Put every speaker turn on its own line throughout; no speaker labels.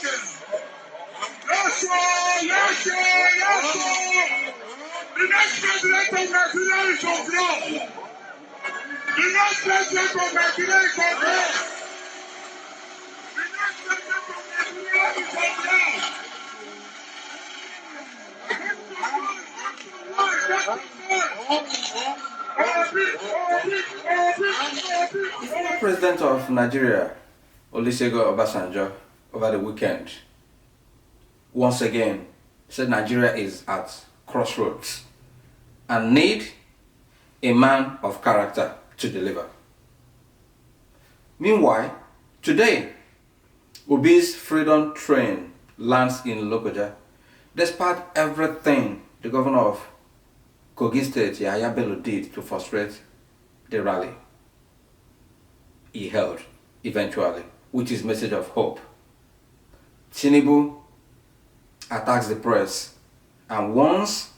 Yes, sir. Yes, sir. Yes, sir. The next president of Nigeria is on ground. The next president of Nigeria is on ground. The next president of Nigeria is on ground.
The former president of Nigeria, Olusegun Obasanjo, over the weekend, once again said Nigeria is at crossroads and need a man of character to deliver. Meanwhile, today, OBI'S freedom train lands in Lokoja, despite everything the governor of Kogi State, Yahaya Bello, did to frustrate the rally he held eventually, with his message of hope. Tinubu attacks the press and warns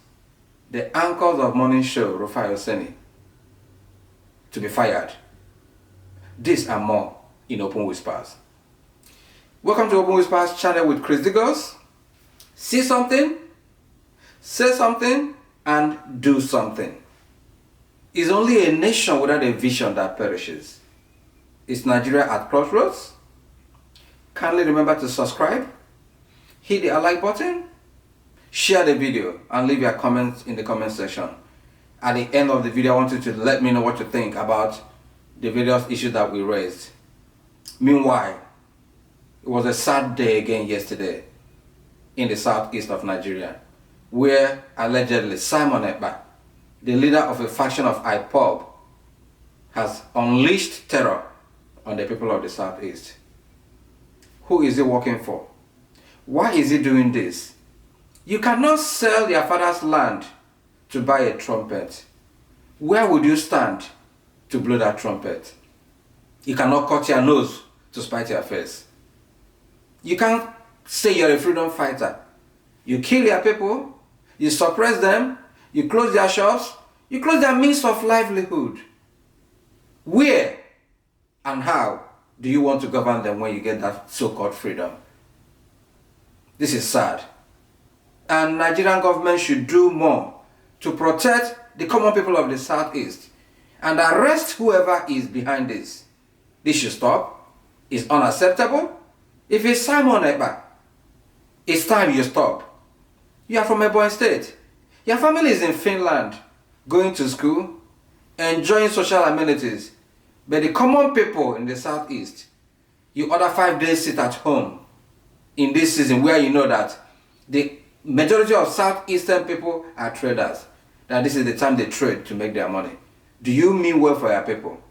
the anchors of morning show, Rufai Oseni, to be fired. This and more in Open Whispers. Welcome to Open Whispers channel with Chris Digos. See something, say something, and do something. It's only a nation without a vision that perishes. Is Nigeria at crossroads? Kindly remember to subscribe, hit the like button, share the video, and leave your comments in the comment section. At the end of the video, I want you to let me know what you think about the various issues that we raised. Meanwhile, it was a sad day again yesterday in the southeast of Nigeria, where allegedly Simon Ekpa, the leader of a faction of IPOB, has unleashed terror on the people of the southeast. Who is he working for? Why is he doing this? You cannot sell your father's land to buy a trumpet. Where would you stand to blow that trumpet? You cannot cut your nose to spite your face. You can't say you're a freedom fighter. You kill your people, you suppress them, you close their shops, you close their means of livelihood. Where and how do you want to govern them when you get that so-called freedom? This is sad. And Nigerian government should do more to protect the common people of the southeast and arrest whoever is behind this. This should stop. It's unacceptable. If it's Simon Ekpa, it's time you stop. You are from Ebonyi State. Your family is in Finland, going to school, enjoying social amenities. But the common people in the southeast, you order 5 days sit at home in this season where you know that the majority of southeastern people are traders. That this is the time they trade to make their money. Do you mean well for your people?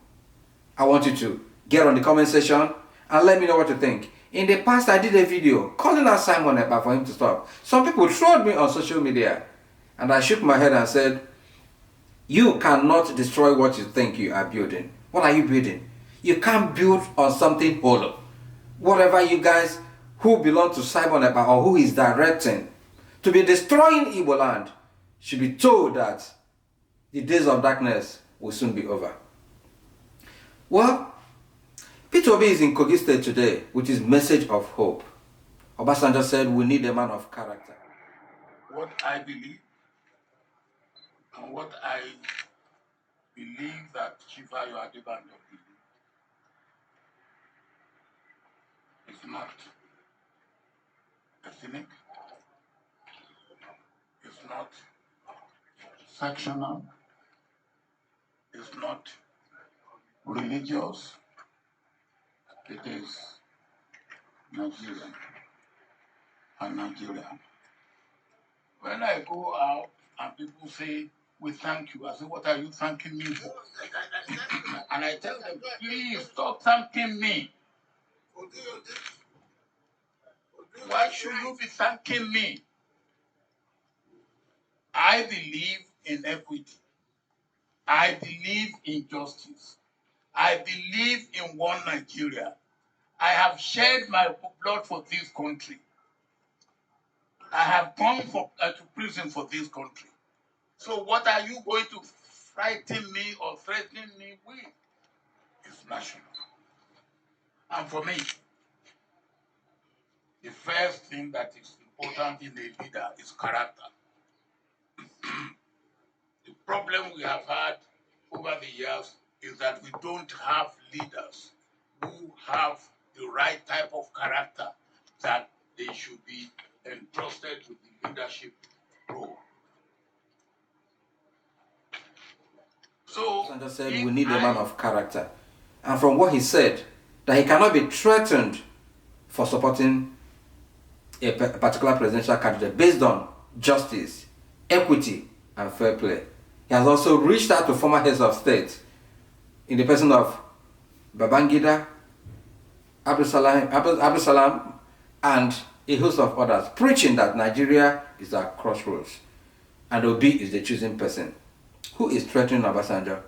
I want you to get on the comment section and let me know what you think. In the past, I did a video calling out Simon Ekpa for him to stop. Some people trolled me on social media, and I shook my head and said, you cannot destroy what you think you are building. What are you building? You can't build on something hollow. Whatever you guys who belong to Simon Ekpa or who is directing to be destroying Igbo land should be told that the days of darkness will soon be over. Well, Peter Obi is in Kogi State today with his message of hope. Obasanjo said we need a man of character.
What I believe and what I believe that Chief Ayo Adebanjo believes is not ethnic, it's not sectional, it's not religious, it is Nigerian and Nigerian. When I go out and people say, we thank you, I say, what are you thanking me for? And I tell them, please stop thanking me. Why should you be thanking me? I believe in equity. I believe in justice. I believe in one Nigeria. I have shed my blood for this country. I have gone to prison for this country. So what are you going to frighten me or threaten me with? It's national. And for me, The first thing that is important in a leader is character. The problem we have had over the years is that we don't have leaders who have the right type of character that they should be entrusted with the leadership role. So,
Obasanjo said we need a man of character. And from what he said, that he cannot be threatened for supporting a particular presidential candidate based on justice, equity, and fair play. He has also reached out to former heads of state in the person of Babangida, Abdul Salam, and a host of others, preaching that Nigeria is at crossroads and Obi is the choosing person. Who is threatening Obasanjo?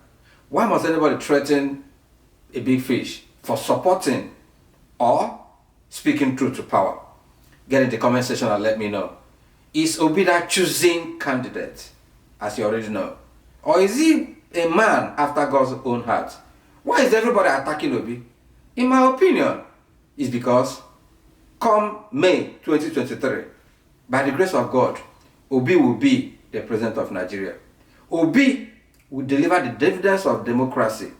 Why must anybody threaten a big fish for supporting or speaking truth to power? Get in the comment section and let me know. Is Obi that choosing candidate, as you already know? Or is he a man after God's own heart? Why is everybody attacking Obi? In my opinion, it's because come May 2023, by the grace of God, Obi will be the president of Nigeria. Obi will deliver the dividends of democracy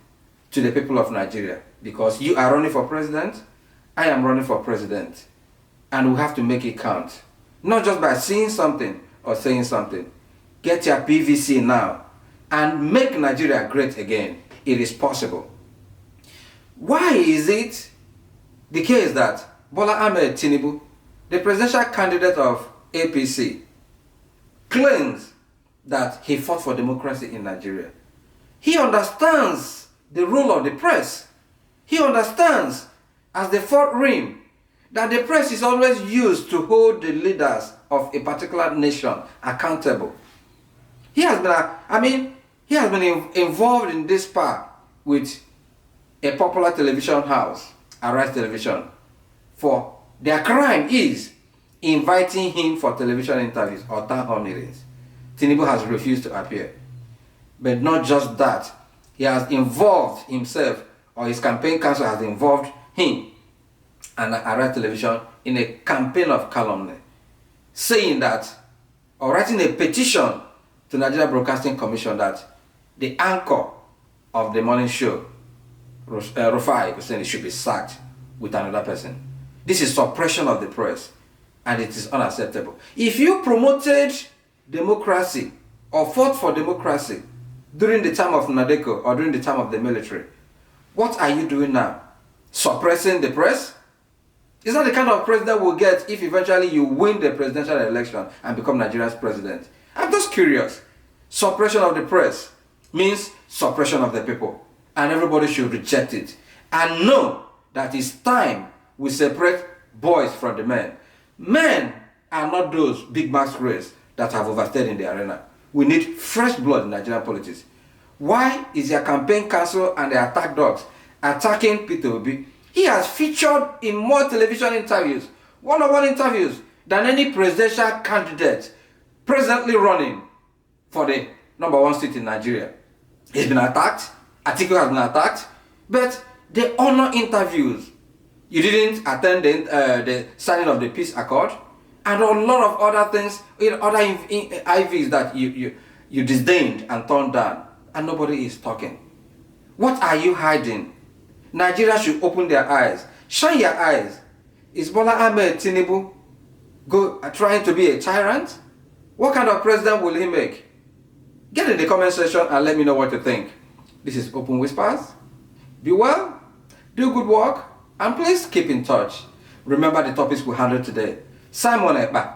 to the people of Nigeria, because you are running for president, I am running for president, and we have to make it count. Not just by seeing something or saying something. Get your PVC now and make Nigeria great again. It is possible. Why is it the case that Bola Ahmed Tinubu, the presidential candidate of APC, claims that he fought for democracy in Nigeria? He understands the role of the press. He understands, as the fourth ring, that the press is always used to hold the leaders of a particular nation accountable. He has been involved in this part with a popular television house, Arise Television, for their crime is inviting him for television interviews or town hall meetings. Tinubu has refused to appear. But not just that, he has involved himself, or his campaign council has involved him and Arise Television in a campaign of calumny, saying that, or writing a petition to Nigeria Broadcasting Commission that the anchor of the morning show, Rufai Hussein, should be sacked with another person. This is suppression of the press, and it is unacceptable. If you promoted democracy or fought for democracy during the time of Nadeko or during the time of the military, what are you doing now? Suppressing the press? Is that the kind of president we'll get if eventually you win the presidential election and become Nigeria's president? I'm just curious. Suppression of the press means suppression of the people, and everybody should reject it and know that it's time we separate boys from the men. Men are not those big masquerades that have overstayed in the arena. We need fresh blood in Nigerian politics. Why is your campaign council and the attack dogs attacking Peter Obi? He has featured in more television interviews, one-on-one interviews, than any presidential candidate presently running for the #1 seat in Nigeria. He's been attacked, Atiku has been attacked, but they honor interviews. You didn't attend the signing of the peace accord, and a lot of other things, other IVs that you disdained and turned down, and nobody is talking. What are you hiding? Nigeria should open their eyes. Shine your eyes. Is Bola Ahmed Tinubu trying to be a tyrant? What kind of president will he make? Get in the comment section and let me know what you think. This is Open Whispers. Be well, do good work, and please keep in touch. Remember the topics we handled today. Simon Ekpa.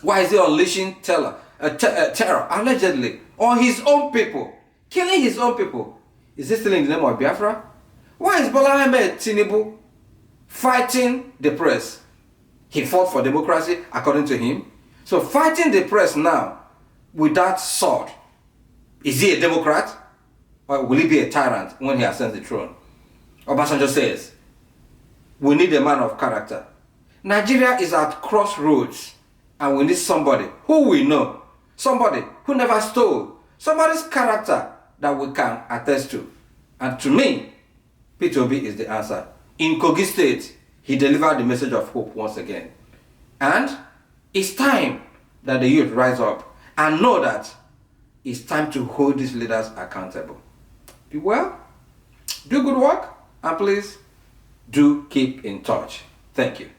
Why is he unleashing terror allegedly on his own people? Killing his own people. Is this still in the name of Biafra? Why is Bola Ahmed Tinubu fighting the press? He fought for democracy according to him. So fighting the press now with that sword, is he a Democrat? Or will he be a tyrant when he ascends the throne? Obasanjo says, we need a man of character. Nigeria is at crossroads, and we need somebody who we know, somebody who never stole, somebody's character that we can attest to. And to me, Peter Obi is the answer. In Kogi State, he delivered the message of hope once again. And it's time that the youth rise up and know that it's time to hold these leaders accountable. Be well, do good work, and please do keep in touch. Thank you.